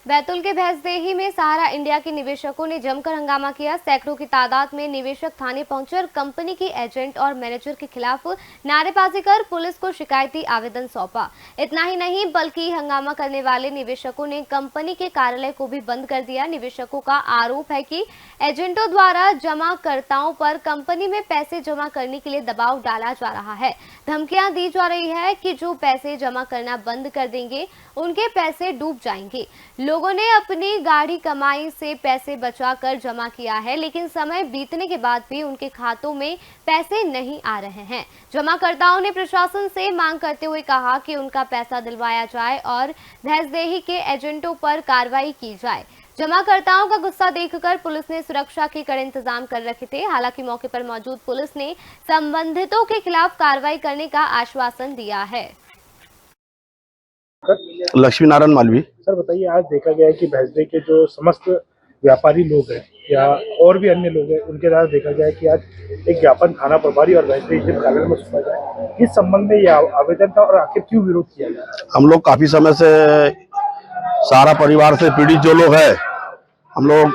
बैतूल के भैंसदेही में सहारा इंडिया के निवेशकों ने जमकर हंगामा किया। सैकड़ों की तादाद में निवेशक थाने पहुंचकर कंपनी के एजेंट और मैनेजर के खिलाफ नारेबाजी कर पुलिस को शिकायती आवेदन सौंपा। इतना ही नहीं बल्कि हंगामा करने वाले निवेशकों ने कंपनी के कार्यालय को भी बंद कर दिया। निवेशकों का आरोप है कि एजेंटों द्वारा जमाकर्ताओं पर कंपनी में पैसे जमा करने के लिए दबाव डाला जा रहा है। धमकियां दी जा रही है कि जो पैसे जमा करना बंद कर देंगे उनके पैसे डूब जाएंगे। लोगों ने अपनी गाढ़ी कमाई से पैसे बचाकर जमा किया है, लेकिन समय बीतने के बाद भी उनके खातों में पैसे नहीं आ रहे हैं। जमाकर्ताओं ने प्रशासन से मांग करते हुए कहा कि उनका पैसा दिलवाया जाए और भैंसदेही के एजेंटों पर कार्रवाई की जाए। जमाकर्ताओं का गुस्सा देखकर पुलिस ने सुरक्षा के कड़े इंतजाम कर रखे थे। हालांकि मौके पर मौजूद पुलिस ने संबंधितों के खिलाफ कार्रवाई करने का आश्वासन दिया है। लक्ष्मी नारायण मालवी। सर बताइए, आज देखा गया है कि भैंसदेही के जो समस्त व्यापारी लोग हैं या और भी अन्य लोग हैं, उनके द्वारा देखा गया है कि आज एक ज्ञापन थाना प्रभारी और भैंसदेही कार्यालय में सौंपा जाए। इस संबंध में यह आवेदन था और आखिर क्यों विरोध किया गया? हम लोग काफी समय से सारा परिवार से पीड़ित जो लोग हैं, हम लोग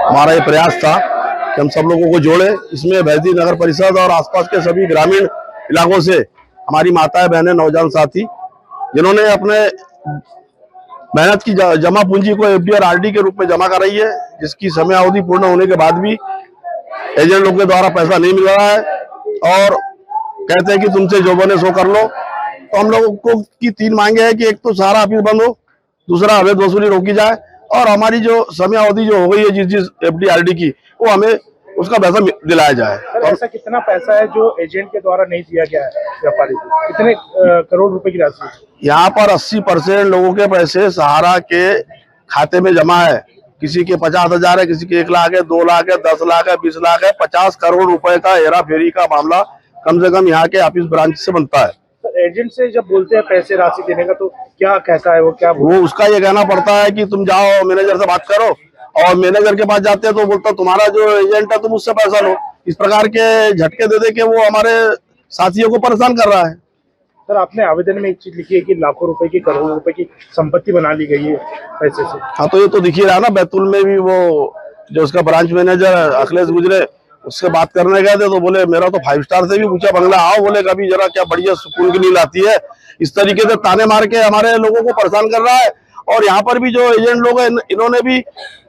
हमारा ये प्रयास था कि हम सब लोगों को जोड़े। इसमें भैंसदेही नगर परिषद और आसपास के सभी ग्रामीण इलाकों से हमारी माताएं बहनें नौजवान साथी जिन्होंने अपने मेहनत की जमा पूंजी को एफडी और आरडी के रूप में जमा कराई है, जिसकी समय अवधि पूर्ण होने के बाद भी एजेंट लोग के द्वारा पैसा नहीं मिल रहा है और कहते हैं कि तुमसे जो बने सो कर लो। तो हम लोगों को की 3 मांगे हैं कि एक तो सारा ऑफिस बंद हो, दूसरा अवैध वसूली रोकी जाए और हमारी जो समय अवधि जो हो गई है जिस एफडी आरडी की, वो हमें उसका पैसा दिलाया जाए। सर ऐसा कितना पैसा है जो एजेंट के द्वारा नहीं दिया गया है व्यापारी को? कितने करोड़ रुपए की राशि? यहाँ पर 80% लोगों के पैसे सहारा के खाते में जमा है। किसी के 50,000 है, किसी के 1 लाख है, 2 लाख है, 10 लाख है, 20 लाख है। 50 करोड़ रुपए का हेरा फेरी का मामला कम से कम यहाँ के ऑफिस ब्रांच से बनता है। तो एजेंट से जब बोलते हैं पैसे राशि देने का, तो क्या कहता है वो उसका ये कहना पड़ता है कि तुम जाओ मैनेजर से बात करो, और मैनेजर के पास जाते हैं तो बोलता तुम्हारा जो एजेंट है तुम उससे पैसा लो। इस प्रकार के झटके दे के वो हमारे साथियों को परेशान कर रहा है। सर आपने आवेदन में एक चीज लिखी है कि लाखों रुपए की, करोड़ों रुपए की संपत्ति बना ली गई है पैसे से। हाँ, तो ये तो दिख ही रहा ना। बैतूल में भी वो जो उसका ब्रांच मैनेजर अखिलेश गुजरे, उससे बात करने गए थे तो बोले मेरा तो 5 स्टार से भी पूछा बंगला, आओ बोले कभी जरा, क्या बढ़िया सुकून की नींद आती है। इस तरीके से ताने मार के हमारे लोगों को परेशान कर रहा है। और यहाँ पर भी जो एजेंट लोग हैं, इन्होंने भी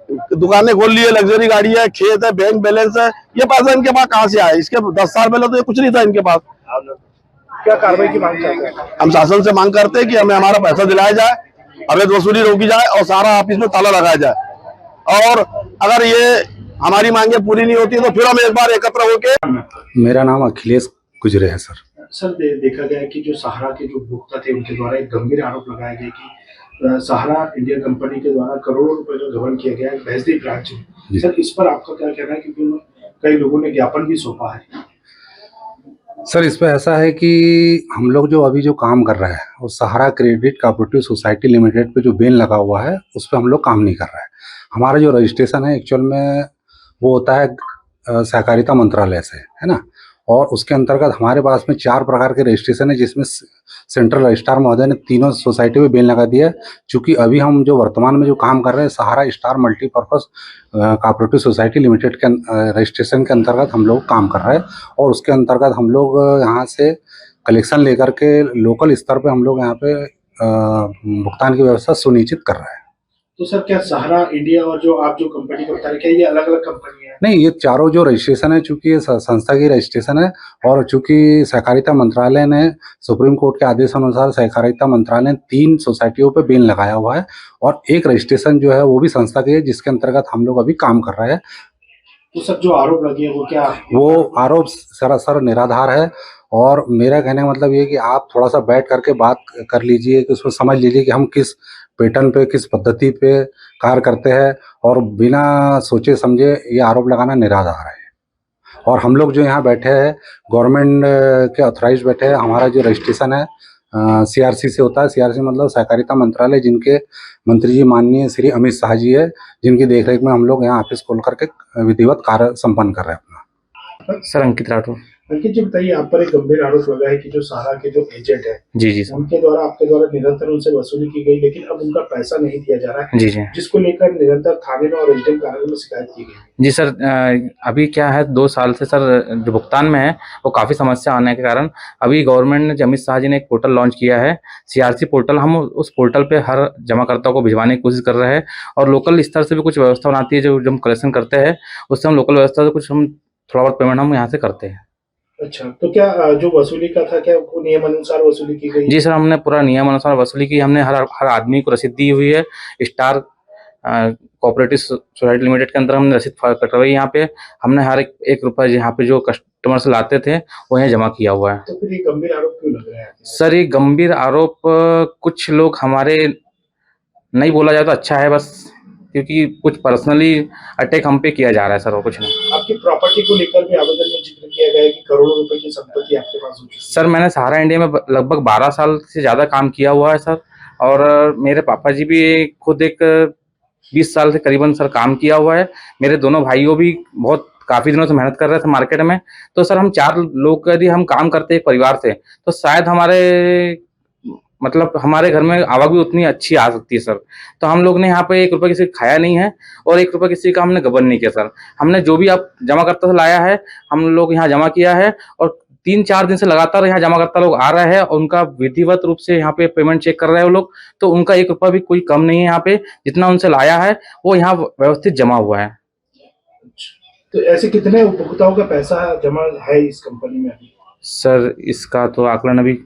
दुकानें खोल ली है, लग्जरी गाड़ी है, खेत है, बैंक बैलेंस है। ये पैसा इनके पास कहाँ से आया? इसके 10 साल पहले तो ये कुछ नहीं था इनके पास। क्या कार्रवाई की मांग चाहते हैं? हम शासन से मांग करते हैं कि हमें हमारा पैसा दिलाया जाए, अवैध वसूली रोकी जाए और सारा ऑफिस में ताला लगाया जाए। और अगर ये हमारी मांगे पूरी नहीं होती तो फिर हम एक बार एकत्र होकर। मेरा नाम अखिलेश गुजरे है सर। सर देखा गया कि जो सहारा के जो उपभोक्ता थे उनके द्वारा एक गंभीर आरोप लगाया गया कि सहारा इंडिया कंपनी के द्वारा करोड़ों रुपए का गबन किया गया है भैंसदेही ब्रांच में। सर इस पर आपका क्या कहना है, क्योंकि कई लोगों ने ज्ञापन भी सौंपा है? सर इस पर ऐसा है कि हम लोग जो अभी जो काम कर रहे हैं वो सहारा क्रेडिट कोऑपरेटिव सोसाइटी लिमिटेड पे जो बैन लगा हुआ है उस पर हम लोग काम नहीं कर रहे हैं। हमारा जो रजिस्ट्रेशन है एक्चुअल में वो होता है सहकारिता मंत्रालय से, है ना। और उसके अंतर्गत हमारे पास में 4 प्रकार के रजिस्ट्रेशन है, जिसमें सेंट्रल रजिस्ट्रार महोदय ने तीनों सोसाइटी में बैन लगा दिया है। चूँकि अभी हम जो वर्तमान में जो काम कर रहे हैं Sahara star multipurpose cooperative society limited के रजिस्ट्रेशन के अंतर्गत हम लोग काम कर रहे हैं। और उसके अंतर्गत हम लोग यहाँ से कलेक्शन लेकर के लोकल स्तर पे हम लोग यहाँ पे भुगतान की व्यवस्था सुनिश्चित कर रहे हैं। तो सर क्या सहारा इंडिया और जो आप जो कंपनी को बता रहे, क्या ये अलग अलग कंपनी है? नहीं, ये चारों जो रजिस्ट्रेशन है, चूंकि ये संस्था की रजिस्ट्रेशन है और चूंकि सहकारिता मंत्रालय ने सुप्रीम कोर्ट के आदेश अनुसार सहकारिता मंत्रालय ने 3 सोसाइटियों पे बैन लगाया हुआ है और एक रजिस्ट्रेशन जो है वो भी संस्था की है, जिसके अंतर्गत हम लोग अभी काम कर रहे हैं। तो सर जो आरोप लगे वो क्या? वो आरोप सरासर निराधार है। और मेरा कहने का मतलब ये है कि आप थोड़ा सा बैठ करके बात कर लीजिए, कि उसमें समझ लीजिए कि हम किस पैटर्न पे, किस पद्धति पे कार्य करते हैं, और बिना सोचे समझे ये आरोप लगाना निराधार है। और हम लोग जो यहाँ बैठे हैं गवर्नमेंट के ऑथराइज बैठे हैं। हमारा जो रजिस्ट्रेशन है सीआरसी से होता है। सीआरसी मतलब सहकारिता मंत्रालय, जिनके मंत्री जी माननीय श्री अमित शाह जी है, जिनकी देखरेख में हम लोग यहाँ ऑफिस खोल करके विधिवत कार्य संपन्न कर रहे हैं अपना। सर अंकित राठौर। अंकित जी बताइए, आप पर एक गंभीर आरोप लगा है कि जो सहारा के जो एजेंट है जी जी सर। उनके द्वारा आपके द्वारा निरंतर उनसे वसूली की गई, लेकिन अब उनका पैसा नहीं दिया जा रहा है, जी जी जिसको लेकर निरंतर थाने में और एसडीएम कार्यालय में शिकायत की गई। जी सर। अभी क्या है, 2 साल से सर जो भुगतान में है वो काफ़ी समस्या आने के कारण अभी गवर्नमेंट ने, अमित शाह जी ने एक पोर्टल लॉन्च किया है, सीआरसी पोर्टल। हम उस पोर्टल पे हर जमाकर्ता को भिजवाने की कोशिश कर रहे हैं और लोकल स्तर से भी कुछ व्यवस्था बनाती है। जो हम कलेक्शन करते हैं उससे हम लोकल व्यवस्था से कुछ हम थोड़ा बहुत पेमेंट हम यहाँ से करते हैं। अच्छा, तो क्या जो वसूली का था, क्या वो नियम अनुसार वसूली की गई? जी सर, हमने पूरा नियम अनुसार वसूली की। हमने हर हर आदमी को रसीद दी हुई है। स्टार कोऑपरेटिव सोसाइटी लिमिटेड के अंदर हमने रसीद कटवाई। यहाँ पे हमने हर एक रुपया यहाँ पे जो कस्टमर से लाते थे वो यहाँ जमा किया हुआ है। तो फिर ये गंभीर आरोप क्यों लग रहा है? सर ये गंभीर आरोप कुछ लोग हमारे, नहीं बोला जाए तो अच्छा है बस, क्योंकि कुछ पर्सनली अटैक हम पे किया जा रहा है सर, और कुछ नहीं। आपकी प्रॉपर्टी को लेकर भी आवेदन में जिक्र किया गया है कि करोड़ों रुपए की संपत्ति आपके पास हो चुकी है। सर मैंने सहारा इंडिया में लगभग 12 साल से ज़्यादा काम किया हुआ है सर, और मेरे पापा जी भी खुद एक 20 साल से करीबन सर काम किया हुआ है। मेरे दोनों भाइयों भी बहुत काफ़ी दिनों से मेहनत कर रहे थे मार्केट में। तो सर हम 4 लोग यदि हम काम करते एक परिवार से, तो शायद हमारे मतलब हमारे घर में आवक भी उतनी अच्छी आ सकती है सर। तो हम लोग ने यहाँ पे 1 रुपया किसी का खाया नहीं है और 1 रुपया किसी का हमने गबन नहीं किया सर। हमने जो भी आप जमाकर्ता से लाया है हम लोग यहाँ जमा किया है, और 3-4 दिन से लगातार यहाँ जमाकर्ता लोग आ रहे हैं और उनका विधिवत रूप से यहाँ पे पेमेंट चेक कर रहे हैं वो लोग। तो उनका 1 रुपया भी कोई कम नहीं है यहाँ पे, जितना उनसे लाया है वो यहाँ व्यवस्थित जमा हुआ है। तो ऐसे कितने उपभोक्ताओं का पैसा जमा है इस कंपनी में अभी? सर इसका तो आकलन अभी,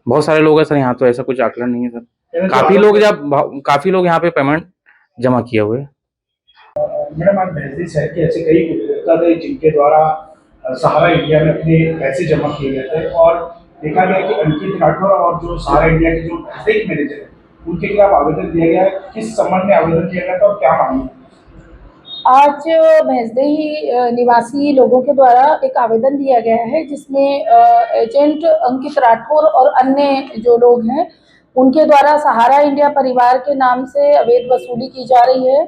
बहुत सारे लोग हैं सर यहाँ, तो ऐसा कुछ आकलन नहीं है सर। यानी जो काफ़ी लोग यहाँ पे पेमेंट जमा किए हुए हैं। मैडम, आज महजिस है कि ऐसे कई उपभोक्ता थे जिनके द्वारा सहारा इंडिया में अपने पैसे जमा किए गए थे, और देखा गया कि अंकित राठौर और जो सहारा इंडिया के जो बैंक मैनेजर है उनके खिलाफ आवेदन दिया गया है। किस संबंध में आवेदन दिया गया था और क्या मांगी? आज भैंसदेही निवासी लोगों के द्वारा एक आवेदन दिया गया है, जिसमें एजेंट अंकित राठौर और अन्य जो लोग हैं उनके द्वारा सहारा इंडिया परिवार के नाम से अवैध वसूली की जा रही है,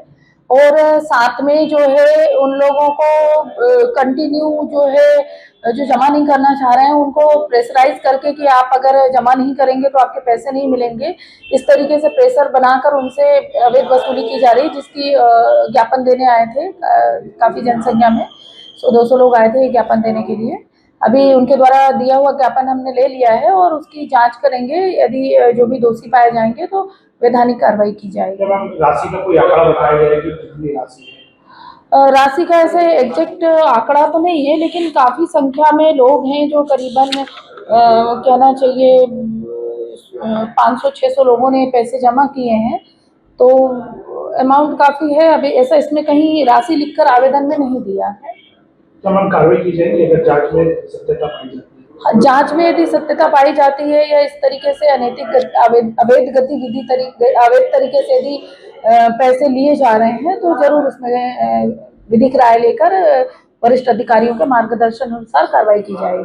और साथ में जो है उन लोगों को कंटिन्यू जो है जो जमा नहीं करना चाह रहे हैं उनको प्रेशराइज करके कि आप अगर जमा नहीं करेंगे तो आपके पैसे नहीं मिलेंगे, इस तरीके से प्रेशर बनाकर उनसे अवैध वसूली की जा रही, जिसकी ज्ञापन देने आए थे काफ़ी जनसंख्या में 100-200 लोग आए थे ज्ञापन देने के लिए। अभी उनके द्वारा दिया हुआ ज्ञापन हमने ले लिया है और उसकी जांच करेंगे। यदि जो भी दोषी पाए जाएंगे तो वैधानिक कार्रवाई की जाएगी। जब हम राशि का कोई आंकड़ा बताया गया है कि कितनी राशि है? राशि का ऐसे एग्जैक्ट आंकड़ा तो नहीं है, लेकिन काफ़ी संख्या में लोग हैं जो करीबन कहना चाहिए 500-600 लोगों ने पैसे जमा किए हैं, तो अमाउंट काफ़ी है। अभी ऐसा इसमें कहीं राशि लिखकर आवेदन में नहीं दिया है। तो हम कार्रवाई की जाएगी अगर जांच में सत्यता पाई जाती है? जांच में यदि सत्यता पाई जाती है या इस तरीके से अवैध गतिविधि अवैध तरीके से यदि पैसे लिए जा रहे हैं तो जरूर उसमें विधिक राय लेकर वरिष्ठ अधिकारियों के मार्गदर्शन अनुसार कार्रवाई की जाएगी।